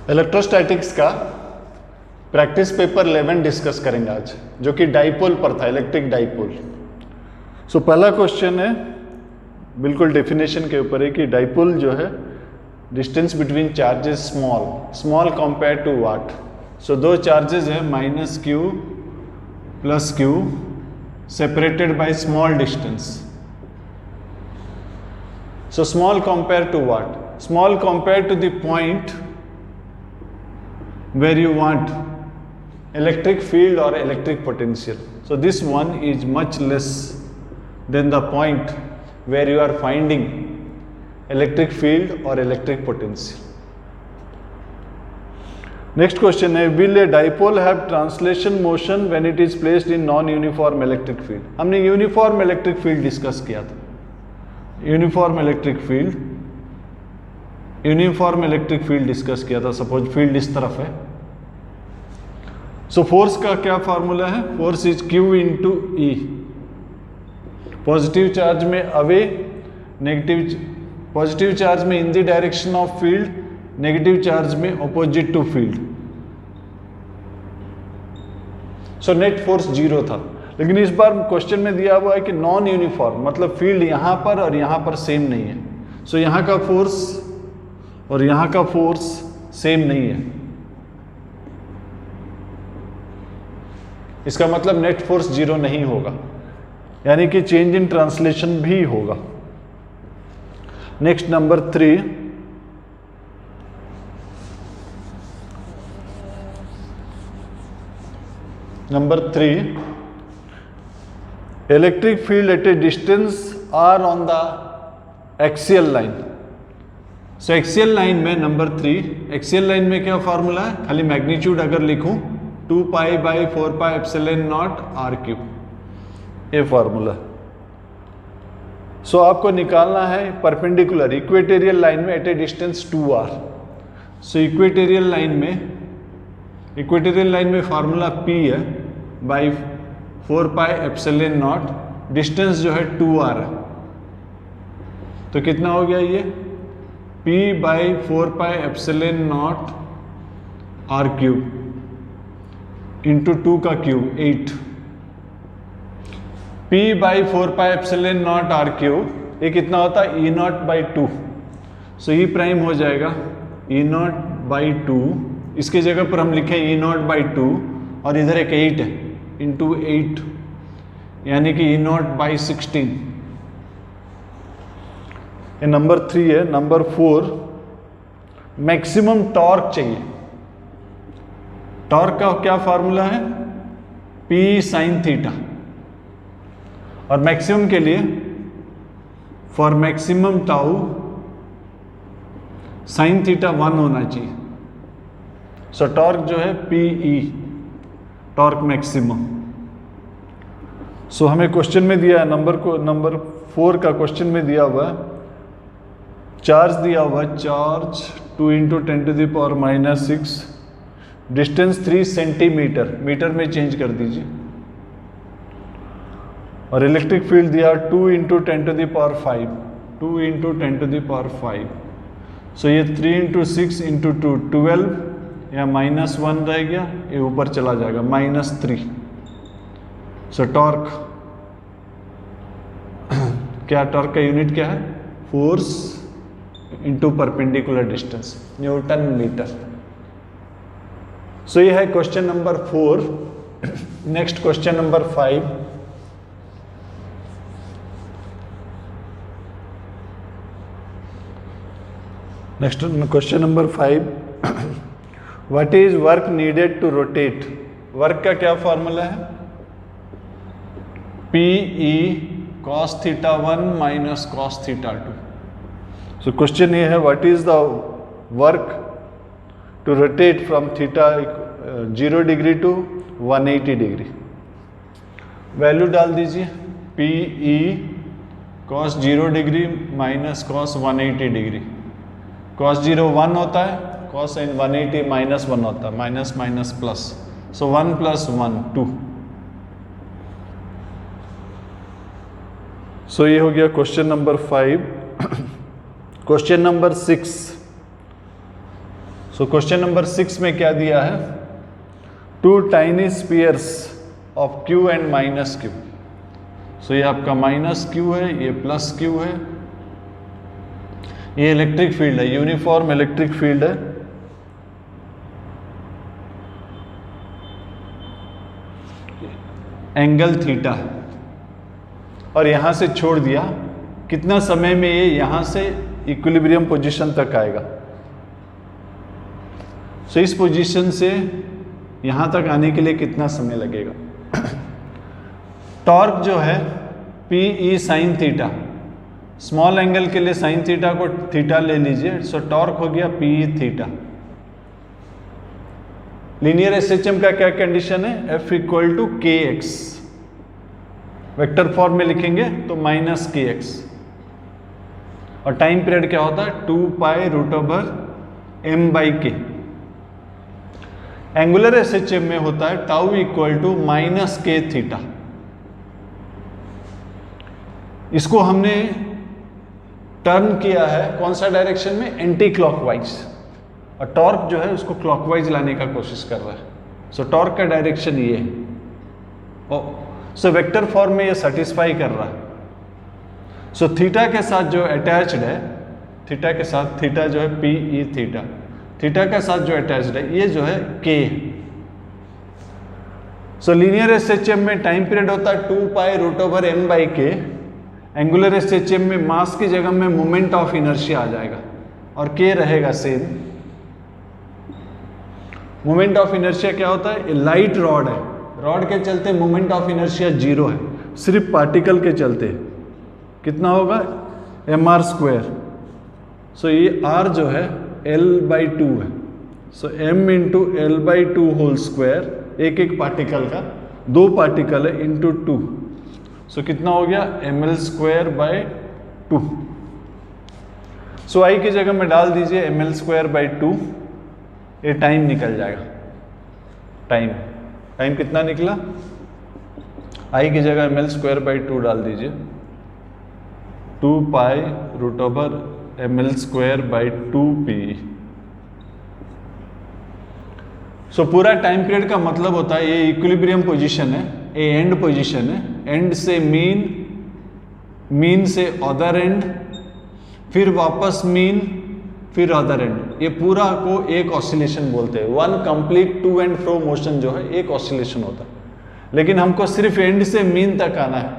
Electrostatics का practice paper 11 discuss करेंगे आज, जो कि डाइपोल पर था, इलेक्ट्रिक डाइपोल। सो पहला क्वेश्चन है, बिल्कुल डेफिनेशन के ऊपर है कि डाइपोल जो है distance between charges small compare to what. So दो चार्जेस है -q + q separated by small distance. So small compare to what? Small compare to the point where you want electric field or electric potential. So this one is much less than the point where you are finding electric field or electric potential. Next question है, will a dipole have translation motion when it is placed in non-uniform electric field? हमने uniform electric field discuss किया था। Uniform electric field discuss किया था। Suppose field इस तरफ है, so force का क्या फॉर्मूला है? Force is Q × E। Positive charge में अवे, पॉजिटिव चार्ज में in the direction of field, negative charge में opposite to field. So net force 0 था, लेकिन इस बार क्वेश्चन में दिया हुआ है कि नॉन यूनिफॉर्म, मतलब फील्ड यहां पर और यहां पर सेम नहीं है। सो यहां का फोर्स और यहां का फोर्स सेम नहीं है, इसका मतलब नेट फोर्स 0 नहीं होगा, यानी कि चेंज इन ट्रांसलेशन भी होगा। Next number 3, electric field at a distance r on the axial line. So axial line में नंबर 3, एक्सियल लाइन में क्या फॉर्मूला है? खाली मैग्नीट्यूड अगर लिखूं 2π/4πε0 r³, ये फॉर्मूला। सो आपको निकालना है परपेंडिकुलर इक्वेटोरियल लाइन में at a distance 2r। So equatorial line में फॉर्मूला P है बाई 4πε0, डिस्टेंस जो है 2r है, तो कितना हो गया ये? P/4πε0 r³ इंटू 2 का क्यूब 8। P/4πε0 r³ ये कितना होता है? E0/2। सो E प्राइम हो जाएगा E0/2, इसके जगह पर हम लिखें E0/2 और इधर एक 8 है, इंटू 8 यानी कि E0/16। ये नंबर 3 है। नंबर 4, मैक्सिमम टॉर्क चाहिए। टॉर्क का क्या फॉर्मूला है? P sin theta. और मैक्सिमम के लिए for maximum tau sin theta 1 होना चाहिए। सो टॉर्क जो है PE, टॉर्क मैक्सिमम। सो हमें क्वेश्चन में दिया है, नंबर 4 का क्वेश्चन में दिया हुआ है, चार्ज दिया हुआ है, चार्ज 2 × 10⁻⁻⁶, डिस्टेंस 3 सेंटीमीटर, मीटर में चेंज कर दीजिए, और इलेक्ट्रिक फील्ड दिया 2 × 10⁵, 2 × 10⁵। सो ये 3 × 6 × 2 12, या -1 रह गया, ये ऊपर चला जाएगा -3। सो टॉर्क क्या, टॉर्क का यूनिट क्या है? Force into perpendicular distance, newton metre. So ये है question number 4। Next question number 5। Next question number 5, what is work needed to rotate? Work का क्या फॉर्मूला है? PE cos θ1 - cos θ2। So question ये है, what is the work to rotate from theta 0 degree to 180 degree? Value डाल दीजिए, PE cos 0 degree - cos 180 degree. cos 0 1 होता है, cos 180 -1 होता है, minus minus plus. So 1 + 1 2। So ये हो गया question number 5। Question number 6, so question number 6 में क्या दिया है, 2 tiny spheres of Q and minus Q। So ये आपका माइनस Q है, ये प्लस Q है, ये इलेक्ट्रिक फील्ड है, यूनिफॉर्म इलेक्ट्रिक फील्ड है। एंगल थीटा है और यहां से छोड़ दिया, कितना समय में ये यहां से इक्विलिब्रियम पोजीशन तक आएगा। सो इस पोजीशन से यहां तक आने के लिए कितना समय लगेगा। टॉर्क जो है P E sine theta, small angle के लिए साइन थीटा को थीटा ले लीजिए, सो टॉर्क हो गया P E theta. Linear SHM का क्या कंडीशन है, एफ इक्वल टू के एक्स, वेक्टर फॉर्म में लिखेंगे तो माइनस के एक्स, और टाइम पीरियड क्या होता है 2 pi root over m by k. Angular SHM में होता है tau equal to minus k theta. इसको हमने टर्न किया है कौन सा डायरेक्शन में, एंटी क्लॉकवाइज, और टॉर्क जो है उसको क्लॉकवाइज लाने का कोशिश कर रहा है। सो टॉर्क का डायरेक्शन ये है, सो वेक्टर फॉर्म में ये सेटिस्फाई कर रहा है। सो थीटा के साथ जो अटैच्ड है, थीटा के साथ, थीटा जो है पी ई थीटा, थीटा के साथ जो अटैच्ड है ये जो है के। सो लीनियर एसएचएम में टाइम पीरियड होता है 2 pi root over m by k, angular SHM में मास की जगह में मोमेंट ऑफ इनर्शिया आ जाएगा और के रहेगा सेम। मोमेंट ऑफ इनर्शिया क्या होता है, लाइट रॉड है, रॉड के चलते मोमेंट ऑफ इनर्शिया 0 है, सिर्फ पार्टिकल के चलते कितना होगा mr स्क्वायर। सो ये r जो है l/2 है, so m into l/2 whole square, एक एक पार्टिकल का, 2 पार्टिकल है इंटू 2, सो कितना हो गया ml square by 2। So i की जगह में डाल दीजिए ml स्क्वायर बाय 2, ये टाइम निकल जाएगा। टाइम कितना निकला, i की जगह ml स्क्वायर बाई 2 डाल दीजिए, 2 pi root over ml square by 2p। So पूरा टाइम पीरियड का मतलब होता है ये इक्विलिब्रियम पोजीशन है, ये एंड पोजीशन है, एंड से मीन, मीन से अदर एंड, फिर वापस मीन, फिर अदर एंड, ये पूरा को एक ऑसिलेशन बोलते हैं। One complete to and fro motion जो है एक ऑसिलेशन होता है, लेकिन हमको सिर्फ एंड से मीन तक आना है,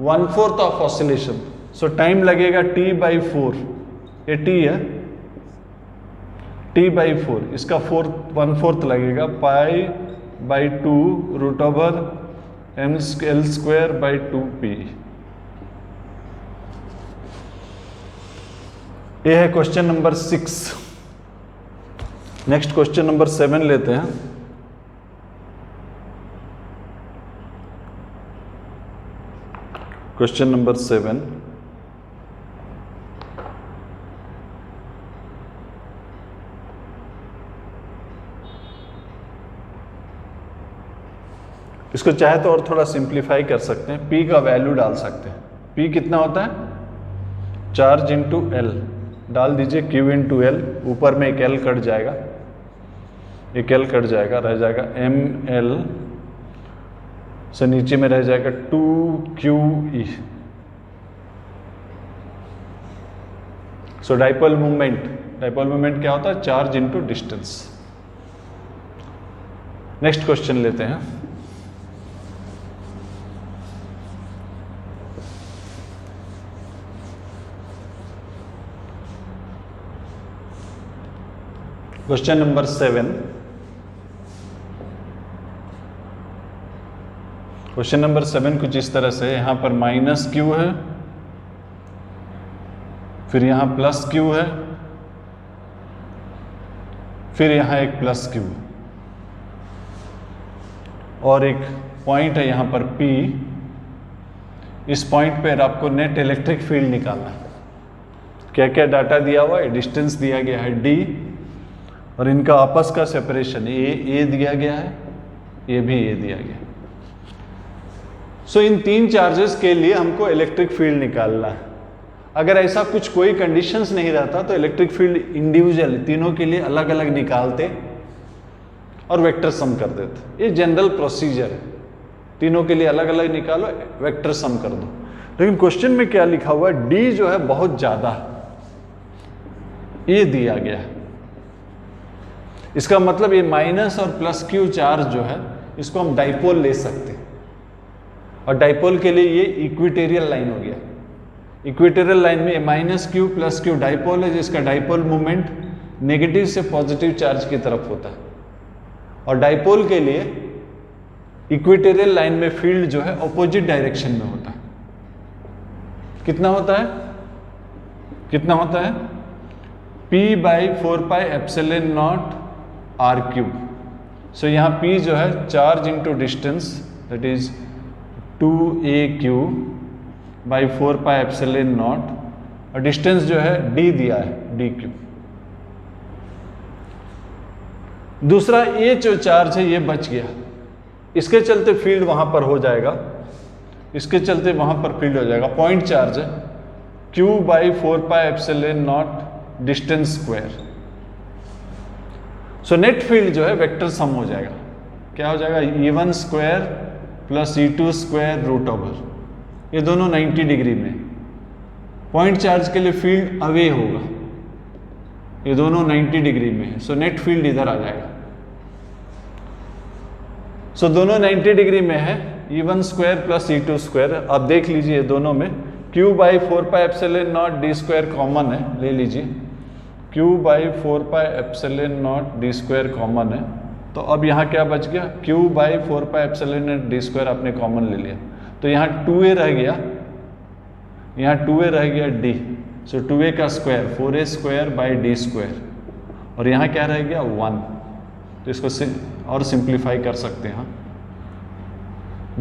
1/4 ऑफ ऑसिलेशन। सो टाइम लगेगा t/4, ये t है, t/4, इसका 1/4 लगेगा, π/2 root over L square by 2p। ये है question number 6। Next question number 7 लेते हैं। क्वेश्चन नंबर 7, इसको चाहे तो और थोड़ा सिंप्लीफाई कर सकते हैं, P का वैल्यू डाल सकते हैं। P कितना होता है, चार्ज इंटू L, डाल दीजिए Q इंटू L, ऊपर में एक L कट जाएगा, एक L कट जाएगा, रह जाएगा ML, से नीचे में रह जाएगा 2QE। सो डाइपोल मूवमेंट क्या होता है, charge into distance. Next question लेते हैं। क्वेश्चन नंबर 7, क्वेश्चन नंबर 7 कुछ इस तरह से, यहां पर माइनस Q है, फिर यहां प्लस Q है, फिर यहां एक प्लस Q, और एक पॉइंट है यहां पर P। इस पॉइंट पर आपको नेट इलेक्ट्रिक फील्ड निकालना है। क्या क्या डाटा दिया हुआ है, डिस्टेंस दिया गया है D, और इनका आपस का सेपरेशन ए दिया गया है, ये भी ए दिया गया है। सो इन 3 चार्जेस के लिए हमको इलेक्ट्रिक फील्ड निकालना है, अगर ऐसा कुछ कोई कंडीशंस नहीं रहता तो इलेक्ट्रिक फील्ड इंडिविजुअल तीनों के लिए अलग अलग निकालते और वेक्टर सम कर देते। ये जनरल प्रोसीजर है, तीनों के लिए अलग अलग निकालो, वेक्टर सम कर दो। लेकिन क्वेश्चन में क्या लिखा हुआ है, डी जो है बहुत ज्यादा है, ये दिया गया है। इसका मतलब ये माइनस और प्लस क्यू चार्ज जो है इसको हम डाइपोल ले सकते हैं, और डाइपोल के लिए ये इक्विटोरियल लाइन हो गया। इक्विटोरियल लाइन में minus Q plus Q dipole है, जिसका डाइपोल मूवमेंट नेगेटिव से पॉजिटिव चार्ज की तरफ होता है। और डाइपोल के लिए इक्विटोरियल लाइन में फील्ड जो है ऑपोजिट डायरेक्शन में होता है। कितना होता है, कितना होता है, P/4πε0 r क्यूब। सो यहाँ P जो है charge into distance, that is 2a³/4πε0, और डिस्टेंस जो है d दिया है d³। दूसरा ये जो चार्ज है ये बच गया, इसके चलते फील्ड वहां पर हो जाएगा, इसके चलते वहां पर फील्ड हो जाएगा। पॉइंट चार्ज है q/4πε0 distance square. So net field जो है वेक्टर सम हो जाएगा। क्या हो जाएगा, E1 square plus E2 square root over, ये दोनों 90 डिग्री में। पॉइंट चार्ज के लिए फील्ड अवे होगा, ये दोनों 90 डिग्री में है। सो नेट फील्ड इधर आ जाएगा। सो दोनों 90 डिग्री में है, E1 square plus E2 square. आप देख लीजिए दोनों में q/4πε0 d स्क्वायर कॉमन है, ले लीजिए q/4πε0 d स्क्वायर कॉमन है। तो अब यहाँ क्या बच गया, q/4πε0 d स्क्वायर आपने कॉमन ले लिया, तो यहाँ 2a रह गया, यहाँ 2a रह गया d। सो 2a का स्क्वायर 4a² d स्क्वायर, और यहाँ क्या रह गया 1। तो इसको और सिंप्लीफाई कर सकते हैं।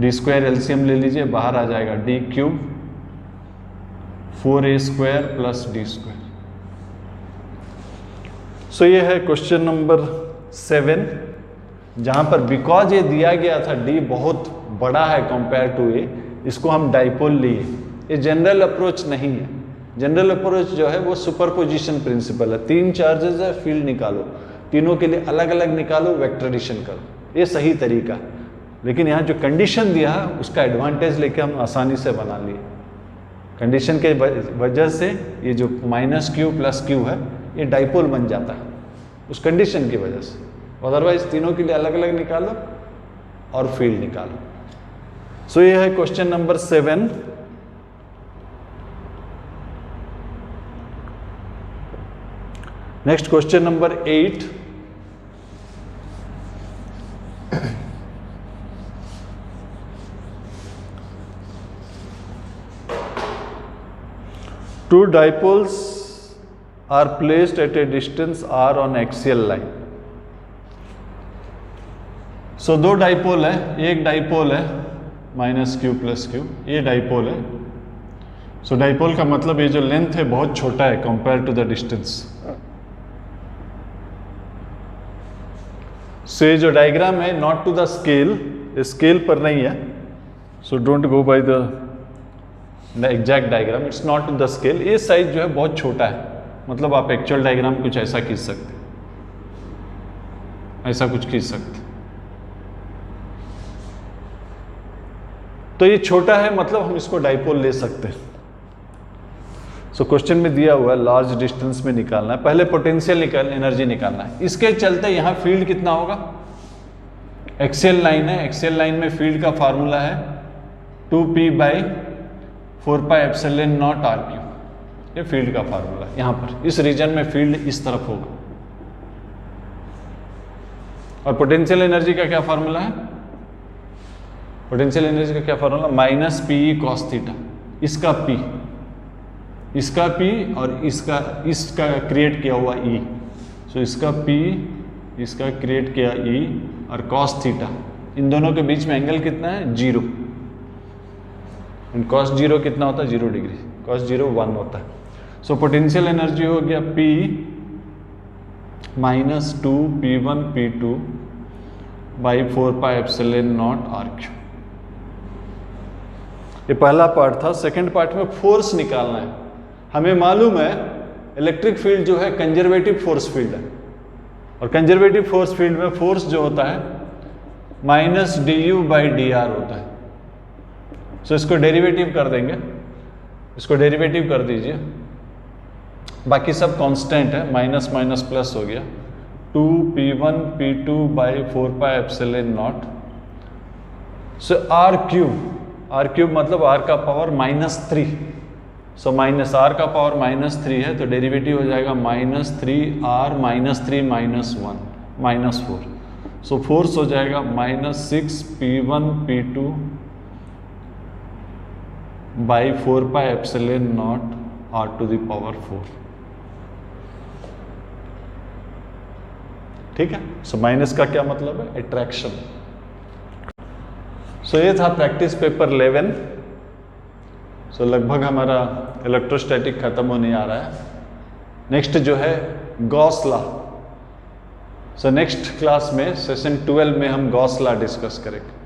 d स्क्वायर एलसीएम ले लीजिए, बाहर आ जाएगा d³ 4a² plus d square. सो ये है क्वेश्चन नंबर 7, जहां पर बिकॉज ये दिया गया था d बहुत बड़ा है कंपेयर टू a, इसको हम डाइपोल लिए। ये जनरल अप्रोच नहीं है। जनरल अप्रोच जो है वो सुपरपोजिशन प्रिंसिपल है। 3 चार्जेस है, फील्ड निकालो, तीनों के लिए अलग अलग निकालो, वेक्टर एडिशन करो, ये सही तरीका। लेकिन यहाँ जो कंडीशन दिया है उसका एडवांटेज लेके हम आसानी से बना लिए। कंडीशन के वजह से ये जो -q प्लस q है ये डाइपोल बन जाता है, उस कंडीशन की वजह से। अदरवाइज तीनों के लिए अलग अलग निकालो और फील्ड निकालो। सो ये है question number 7। Next question number 8। Two dipoles are placed at a distance r on axial line. So दो डाइपोल है, एक डाइपोल है -q प्लस q, ये डाइपोल है। सो डाइपोल का मतलब ये जो लेंथ है बहुत छोटा है compare to the distance. So ये जो डायग्राम है not to the scale, scale पर नहीं है, so don't go by the exact diagram, it's not to the scale. ये साइज जो है बहुत छोटा है, मतलब आप एक्चुअल डायग्राम कुछ ऐसा खींच सकते, ऐसा कुछ खींच सकते। तो ये छोटा है, मतलब हम इसको डाइपोल ले सकते हैं। सो क्वेश्चन में दिया हुआ है लार्ज डिस्टेंस में निकालना है, पहले पोटेंशियल एनर्जी निकालना है। इसके चलते यहाँ फील्ड कितना होगा, एक्सियल लाइन है, एक्सियल लाइन में फील्ड का फार्मूला है 2p/4πε0 r³। ये फील्ड का फार्मूला है। यहाँ पर इस रीजन में फील्ड इस तरफ होगा। और पोटेंशियल एनर्जी का क्या फार्मूला है, पोटेंशियल एनर्जी का क्या फार्मूला, -pe cos θ। इसका p, इसका p और इसका क्रिएट किया हुआ e। सो इसका p, इसका क्रिएट किया e और cos θ, इन दोनों के बीच में एंगल कितना है 0। cos 0 कितना होता है 0 डिग्री, cos 0 1 होता है। सो पोटेंशियल एनर्जी हो गया p -2p1p2/4πε0 r³। ये पहला पार्ट था। सेकंड पार्ट में फोर्स निकालना है, हमें मालूम है इलेक्ट्रिक फील्ड जो है कंजर्वेटिव फोर्स फील्ड है, और कंजर्वेटिव फोर्स फील्ड में फोर्स जो होता है माइनस du/dr होता है। सो इसको डेरिवेटिव कर देंगे, इसको डेरिवेटिव कर दीजिए, बाकी सब कांस्टेंट है, माइनस माइनस प्लस हो गया, 2p1p2/4πε0। सो r क्यूब मतलब r का पावर -3, सो माइनस r का पावर -3 है तो डेरिवेटिव हो जाएगा -3r -3 -1 -4। सो फोर्स हो जाएगा -6p1p2/4πε0 r⁴। ठीक है। सो माइनस का क्या मतलब है? अट्रैक्शन। सो ये था प्रैक्टिस पेपर 11। सो लगभग हमारा इलेक्ट्रोस्टैटिक खत्म होने आ रहा है। नेक्स्ट जो है Gauss law. So next class में सेशन 12 में हम गॉस लॉ डिस्कस करेंगे।